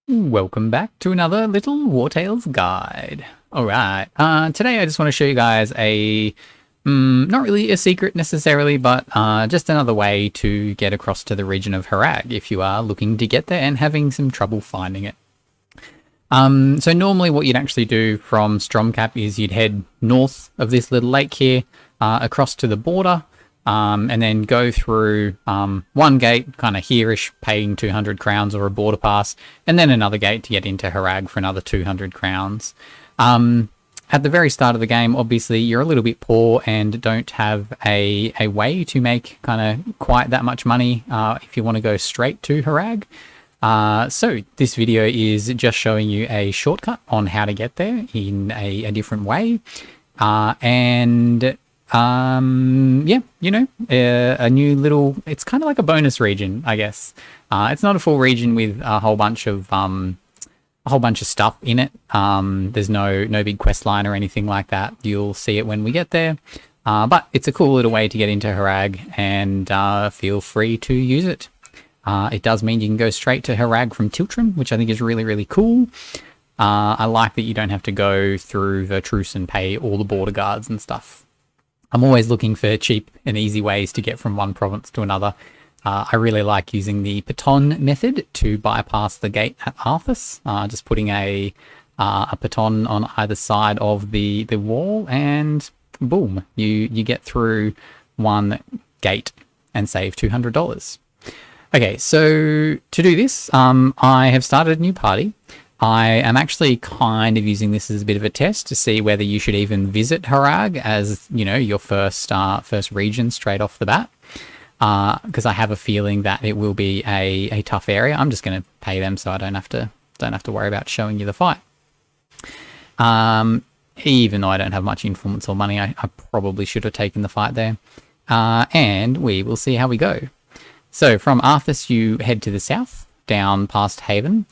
Welcome back to another little wartales guide. Alright, today I just want to show you guys not really a secret necessarily, but just another way to get across to the region of Harag if you are looking to get there and having some trouble finding it. So normally what you'd actually do from Stromcap is you'd head north of this little lake here, across to the border, and then go through one gate, kind of here-ish, paying 200 crowns or a border pass, and then another gate to get into Harag for another 200 crowns. At the very start of the game, obviously, you're a little bit poor and don't have a way to make kind of quite that much money if you want to go straight to Harag. So this video is just showing you a shortcut on how to get there in a different way. Yeah, you know, a new little, it's kind of like a bonus region, I guess. It's not a full region with a whole bunch of stuff in it. There's no big quest line or anything like that. You'll see it when we get there. But it's a cool little way to get into Harag, and feel free to use it. It does mean you can go straight to Harag from Tiltrin, which I think is really, really cool. I like that you don't have to go through Vertrus and pay all the border guards and stuff. I'm always looking for cheap and easy ways to get from one province to another. I really like using the Paton method to bypass the gate at Altus. Just putting a Paton on either side of the wall, and boom, you get through one gate and save $200. Okay, so to do this, I have started a new party. I am actually kind of using this as a bit of a test to see whether you should even visit Harag as, you know, your first region straight off the bat. Because I have a feeling that it will be a tough area. I'm just going to pay them so I don't have to worry about showing you the fight. Even though I don't have much influence or money, I probably should have taken the fight there. And we will see how we go. So from Arthas, you head to the south, down past Haven,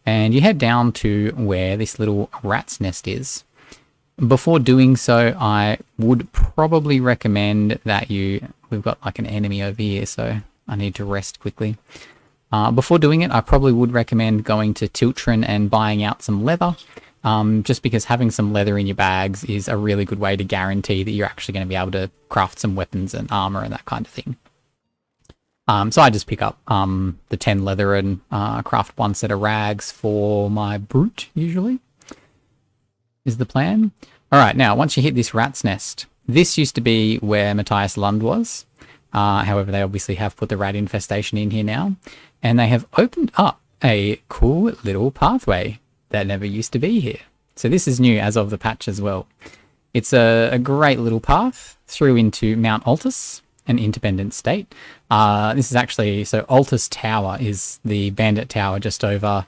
and you head down to where this little rat's nest is. Before doing so, I would probably recommend that we've got like an enemy over here, so I need to rest quickly. Before doing it, I probably would recommend going to Tiltrin and buying out some leather, just because having some leather in your bags is a really good way to guarantee that you're actually going to be able to craft some weapons and armor and that kind of thing. So I just pick up the 10 leather and craft one set of rags for my brute, usually, is the plan. All right, now, once you hit this rat's nest, this used to be where Matthias Lund was. However, they obviously have put the rat infestation in here now, and they have opened up a cool little pathway that never used to be here. So this is new as of the patch as well. It's a great little path through into Mount Altus, an independent state. This is actually, so Altus Tower is the bandit tower just over,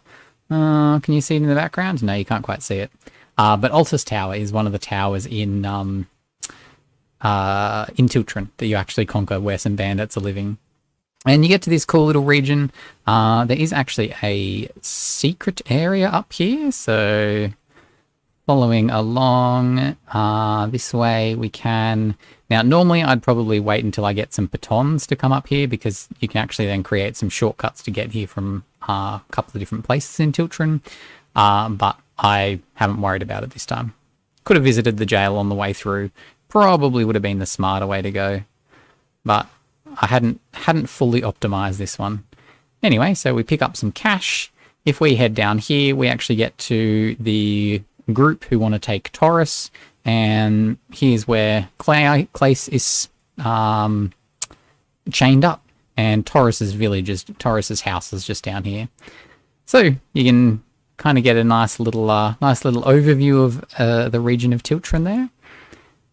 can you see it in the background? No, you can't quite see it. But Altus Tower is one of the towers in Tiltrin that you actually conquer, where some bandits are living. And you get to this cool little region. There is actually a secret area up here, so following along this way we can. Now, normally I'd probably wait until I get some batons to come up here, because you can actually then create some shortcuts to get here from a couple of different places in Tiltrin, but I haven't worried about it this time. Could have visited the jail on the way through. Probably would have been the smarter way to go, but I hadn't fully optimized this one. Anyway, so we pick up some cash. If we head down here, we actually get to the group who want to take Taurus, and here's where Clace is chained up, and Taurus's house is just down here. So you can kind of get a nice little overview of the region of Tiltrin there,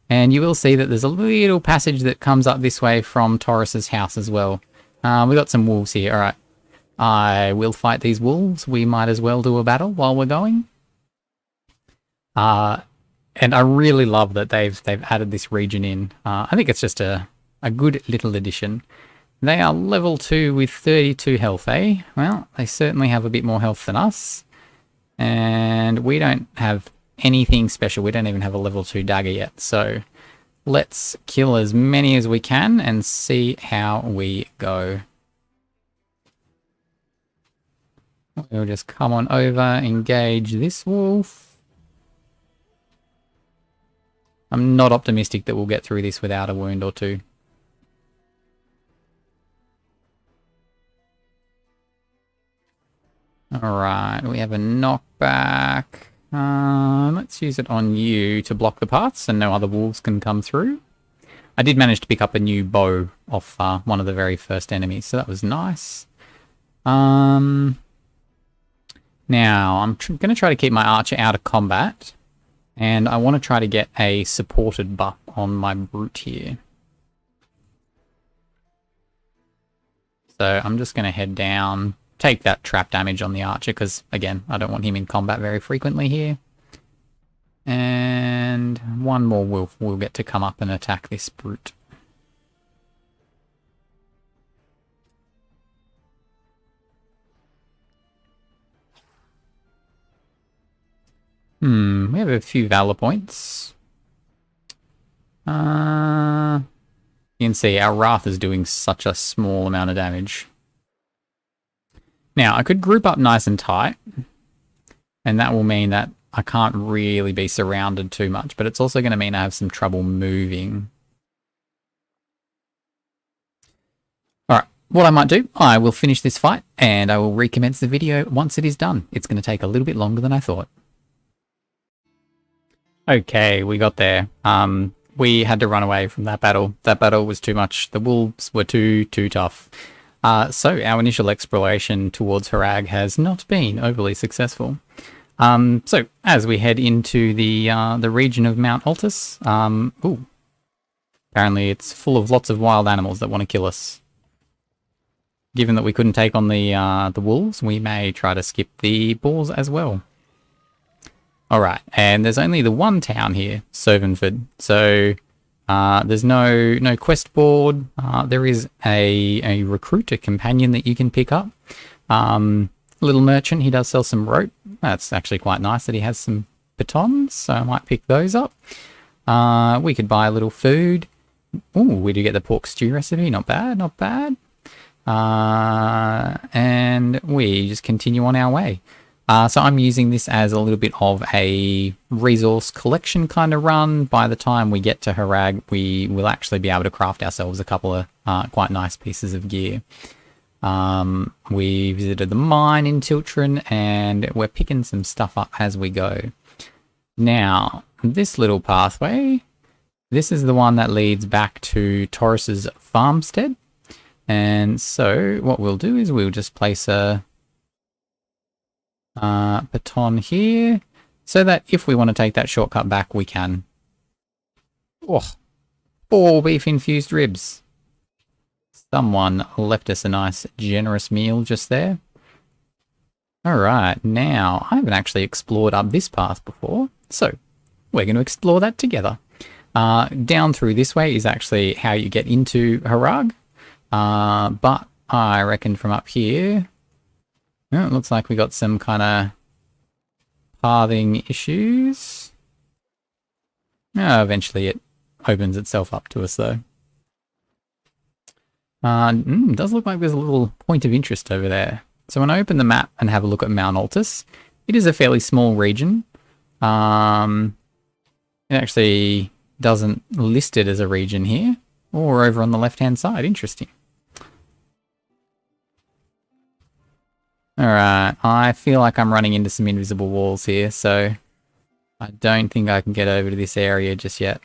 and you will see that there's a little passage that comes up this way from Taurus's house as well. We got some wolves here. All right, I will fight these wolves. We might as well do a battle while we're going. And I really love that they've added this region in. I think it's just a good little addition. They are level 2 with 32 health, eh? Well, they certainly have a bit more health than us. And we don't have anything special. We don't even have a level 2 dagger yet. So let's kill as many as we can and see how we go. We'll just come on over, engage this wolf. I'm not optimistic that we'll get through this without a wound or two. Alright, we have a knockback. Let's use it on you to block the paths so no other wolves can come through. I did manage to pick up a new bow off one of the very first enemies, so that was nice. Now, I'm going to try to keep my archer out of combat, and I want to try to get a supported buff on my brute here. So I'm just going to head down, take that trap damage on the archer, because, again, I don't want him in combat very frequently here. And one more wolf will get to come up and attack this brute. We have a few valor points. You can see our Wrath is doing such a small amount of damage. Now, I could group up nice and tight, and that will mean that I can't really be surrounded too much, but it's also going to mean I have some trouble moving. Alright, what I might do, I will finish this fight, and I will recommence the video once it is done. It's going to take a little bit longer than I thought. Okay, we got there. We had to run away from that battle. That battle was too much. The wolves were too tough. So our initial exploration towards Harag has not been overly successful. So as we head into the region of Mount Altus, apparently it's full of lots of wild animals that want to kill us. Given that we couldn't take on the wolves, we may try to skip the boars as well. Alright, and there's only the one town here, Sovenford. So there's no quest board. There is a recruit, a companion that you can pick up. Little merchant, he does sell some rope. That's actually quite nice that he has some batons, so I might pick those up. We could buy a little food. Ooh, we do get the pork stew recipe, not bad, not bad. And we just continue on our way. So I'm using this as a little bit of a resource collection kind of run. By the time we get to Harag, we will actually be able to craft ourselves a couple of quite nice pieces of gear. We visited the mine in Tiltrin, and we're picking some stuff up as we go. Now, this little pathway, this is the one that leads back to Taurus's farmstead. And so what we'll do is we'll just place a baton here, so that if we want to take that shortcut back, we can. Oh, 4 beef infused ribs. Someone left us a nice generous meal just there. Alright, now I haven't actually explored up this path before, so we're going to explore that together. Down through this way is actually how you get into Harag, but I reckon from up here, it looks like we got some kind of pathing issues. Eventually it opens itself up to us though. Does look like there's a little point of interest over there. So when I open the map and have a look at Mount Altus, it is a fairly small region. It actually doesn't list it as a region here, or over on the left-hand side. Interesting. Alright, I feel like I'm running into some invisible walls here, so I don't think I can get over to this area just yet.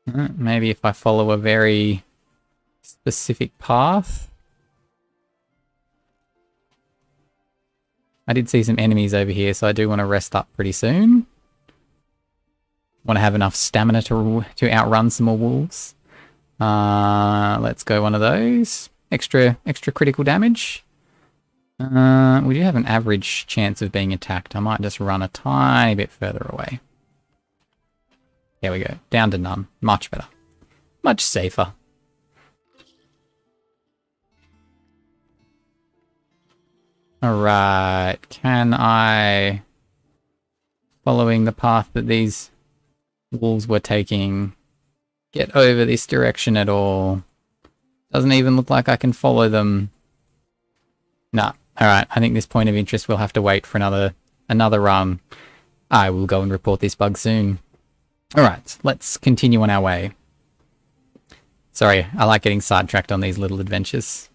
Maybe if I follow a very specific path. I did see some enemies over here, so I do want to rest up pretty soon. Want to have enough stamina to outrun some more wolves. Let's go one of those. Extra critical damage. We do have an average chance of being attacked. I might just run a tiny bit further away. There we go. Down to none. Much better. Much safer. Alright. Can I, following the path that these wolves were taking, get over this direction at all? Doesn't even look like I can follow them. Nah. Alright, I think this point of interest will have to wait for another run. I will go and report this bug soon. Alright, let's continue on our way. Sorry, I like getting sidetracked on these little adventures.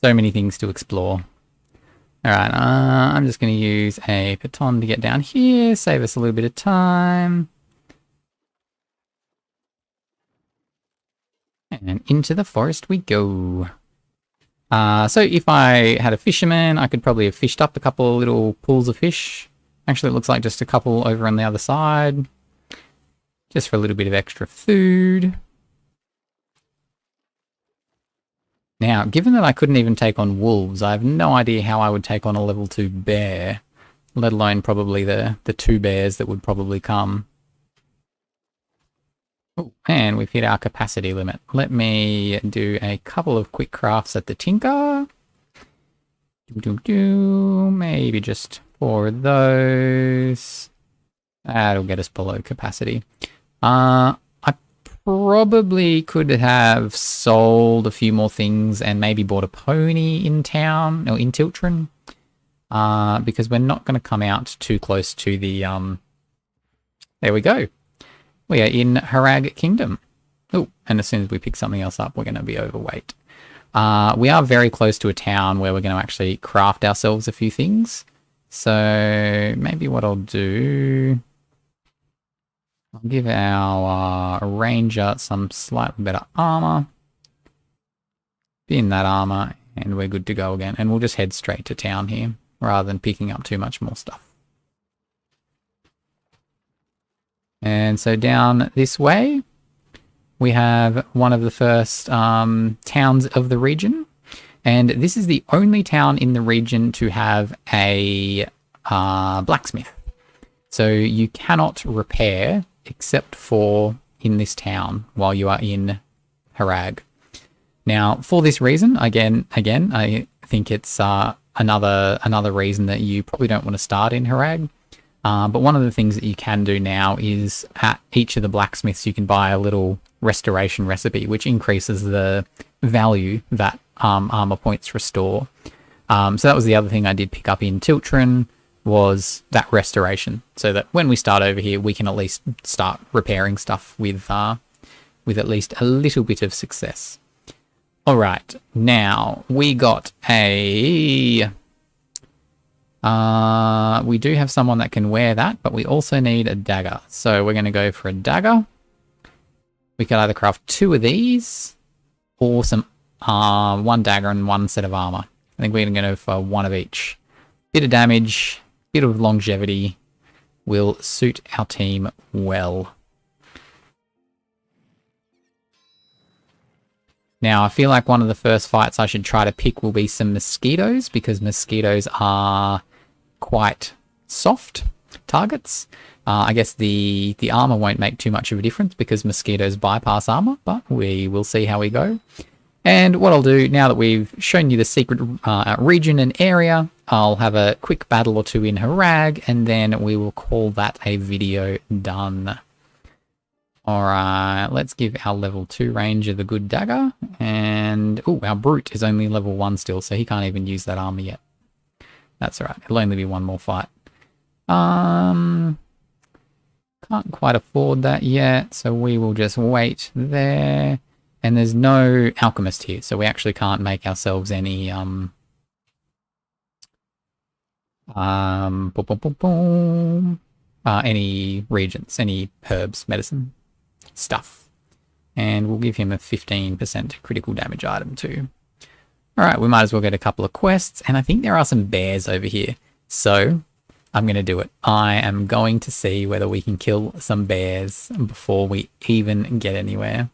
So many things to explore. Alright, I'm just going to use a baton to get down here, save us a little bit of time. And into the forest we go. So if I had a fisherman, I could probably have fished up a couple of little pools of fish. Actually, it looks like just a couple over on the other side. Just for a little bit of extra food. Now, given that I couldn't even take on wolves, I have no idea how I would take on a level 2 bear. Let alone probably the 2 bears that would probably come. Oh, and we've hit our capacity limit. Let me do a couple of quick crafts at the tinker. Maybe just 4 of those. That'll get us below capacity. I probably could have sold a few more things and maybe bought a pony in town, or in Tiltrin. Because we're not going to come out too close to the... There we go. We are in Harag Kingdom. Oh, and as soon as we pick something else up, we're going to be overweight. We are very close to a town where we're going to actually craft ourselves a few things. So maybe what I'll do... I'll give our ranger some slightly better armor. Be in that armor, and we're good to go again. And we'll just head straight to town here, rather than picking up too much more stuff. And so down this way, we have one of the first towns of the region. And this is the only town in the region to have a blacksmith. So you cannot repair except for in this town while you are in Harag. Now, for this reason, again, I think it's another reason that you probably don't want to start in Harag. But one of the things that you can do now is at each of the blacksmiths, you can buy a little restoration recipe, which increases the value that armor points restore. So that was the other thing I did pick up in Tiltrin, was that restoration, so that when we start over here, we can at least start repairing stuff with at least a little bit of success. All right, now we got a... we do have someone that can wear that, but we also need a dagger. So we're going to go for a dagger. We could either craft 2 of these or some 1 dagger and 1 set of armor. I think we're going to go for 1 of each. Bit of damage, bit of longevity will suit our team well. Now, I feel like one of the first fights I should try to pick will be some mosquitoes, because mosquitoes are quite soft targets. I guess the armor won't make too much of a difference because mosquitoes bypass armor, but we will see how we go. And what I'll do, now that we've shown you the secret region and area, I'll have a quick battle or 2 in Harag, and then we will call that a video done. Alright, let's give our level 2 ranger the good dagger, and oh, our brute is only level 1 still, so he can't even use that armor yet. That's alright, it'll only be 1 more fight. Can't quite afford that yet, so we will just wait there. And there's no alchemist here, so we actually can't make ourselves any any reagents, any herbs, medicine stuff. And we'll give him a 15% critical damage item too. Alright, we might as well get a couple of quests, and I think there are some bears over here. So, I'm going to do it. I am going to see whether we can kill some bears before we even get anywhere.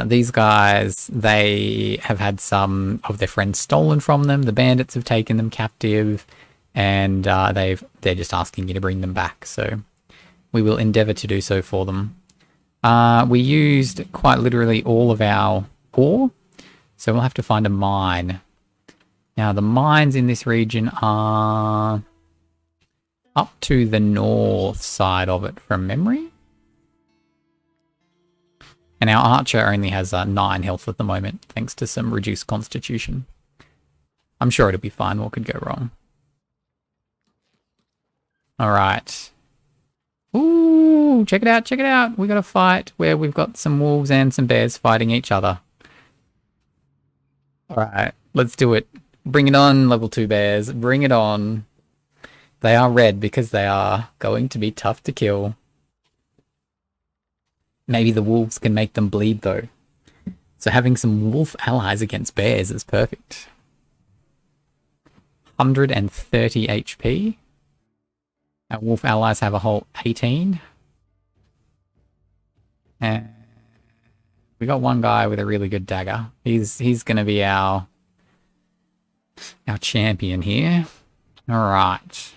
These guys, they have had some of their friends stolen from them. The bandits have taken them captive, and they're just asking you to bring them back. So we will endeavor to do so for them. We used quite literally all of our ore, so we'll have to find a mine. Now, the mines in this region are up to the north side of it from memory. And our archer only has 9 health at the moment, thanks to some reduced constitution. I'm sure it'll be fine. What could go wrong? All right. Ooh, check it out, check it out. We got a fight where we've got some wolves and some bears fighting each other. All right, let's do it. Bring it on, level 2 bears. Bring it on. They are red because they are going to be tough to kill. Maybe the wolves can make them bleed though. So having some wolf allies against bears is perfect. 130 HP. Our wolf allies have a whole 18. And we got one guy with a really good dagger. He's going to be our champion here. All right.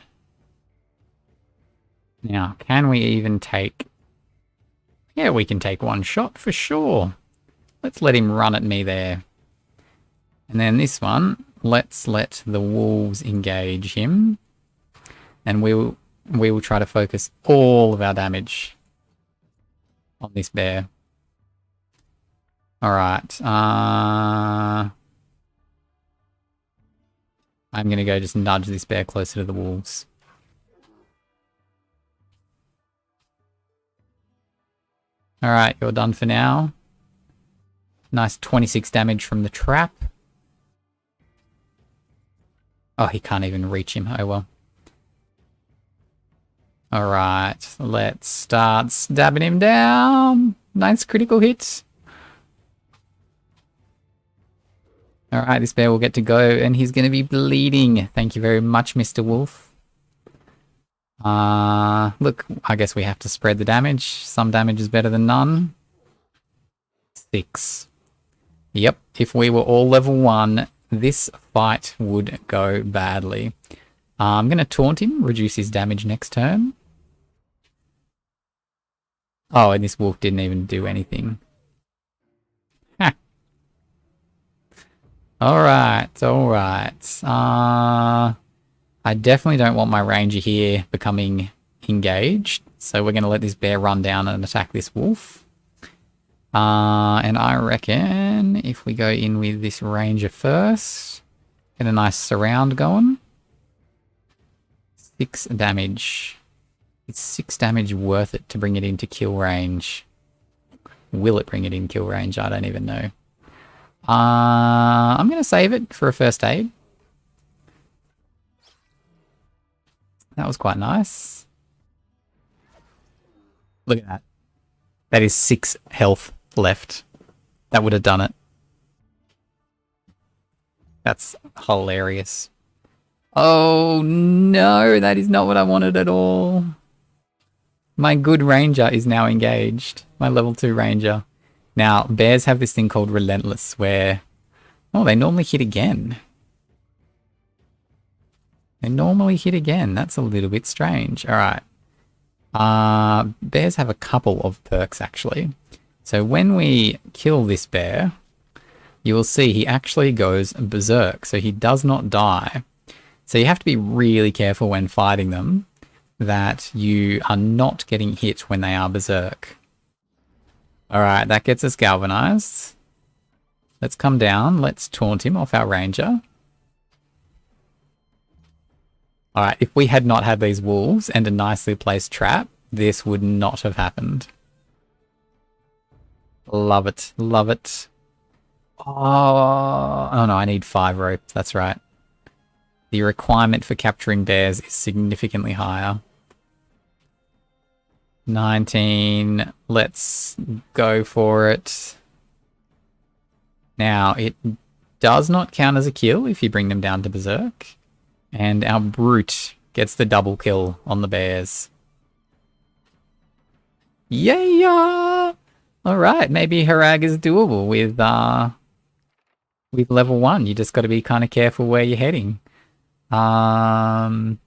Now, can we even take... Yeah, we can take one shot for sure. Let's let him run at me there. And then this one, let's let the wolves engage him. And we will try to focus all of our damage on this bear. All right. I'm going to go just nudge this bear closer to the wolves. All right, you're done for now. Nice 26 damage from the trap. Oh, he can't even reach him. Oh, well. All right, let's start stabbing him down. Nice critical hit. All right, this bear will get to go, and he's going to be bleeding. Thank you very much, Mr. Wolf. Look, I guess we have to spread the damage. Some damage is better than none. 6. Yep, if we were all level 1, this fight would go badly. I'm going to taunt him, reduce his damage next turn. Oh, and this wolf didn't even do anything. Ha. Alright, alright. I definitely don't want my ranger here becoming engaged. So we're going to let this bear run down and attack this wolf. And I reckon if we go in with this ranger first, get a nice surround going. 6 damage. Is 6 damage worth it to bring it into kill range? Will it bring it in kill range? I don't even know. I'm going to save it for a first aid. That was quite nice. Look at that. That is 6 health left. That would have done it. That's hilarious. Oh no, that is not what I wanted at all. My good ranger is now engaged. My level 2 ranger. Now, bears have this thing called relentless where... Oh, they normally hit again. They normally hit again. That's a little bit strange. All right. Bears have a couple of perks, actually. So when we kill this bear, you will see he actually goes berserk. So he does not die. So you have to be really careful when fighting them that you are not getting hit when they are berserk. All right, that gets us galvanized. Let's come down. Let's taunt him off our ranger. All right, if we had not had these wolves and a nicely placed trap, this would not have happened. Love it. Love it. Oh no, I need 5 rope. That's right. The requirement for capturing bears is significantly higher. 19. Let's go for it. Now, it does not count as a kill if you bring them down to berserk. And our brute gets the double kill on the bears. Yeah! Alright, maybe Harag is doable with level 1. You just got to be kind of careful where you're heading. Now,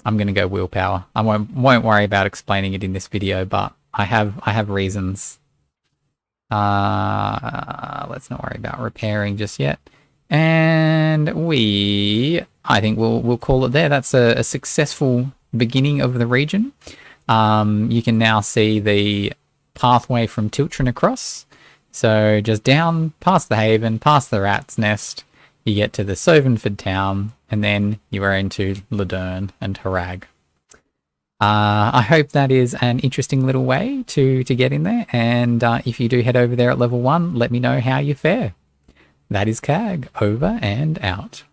I'm going to go willpower. I won't worry about explaining it in this video, but I have reasons. Let's not worry about repairing just yet. And I think we'll call it there. That's a successful beginning of the region. You can now see the pathway from Tiltrin across. So just down past the haven, past the rat's nest, you get to the Sovenford town, and then you are into Ladurn and Harag. I hope that is an interesting little way to get in there, and if you do head over there at level 1, let me know how you fare. That is CAG, over and out.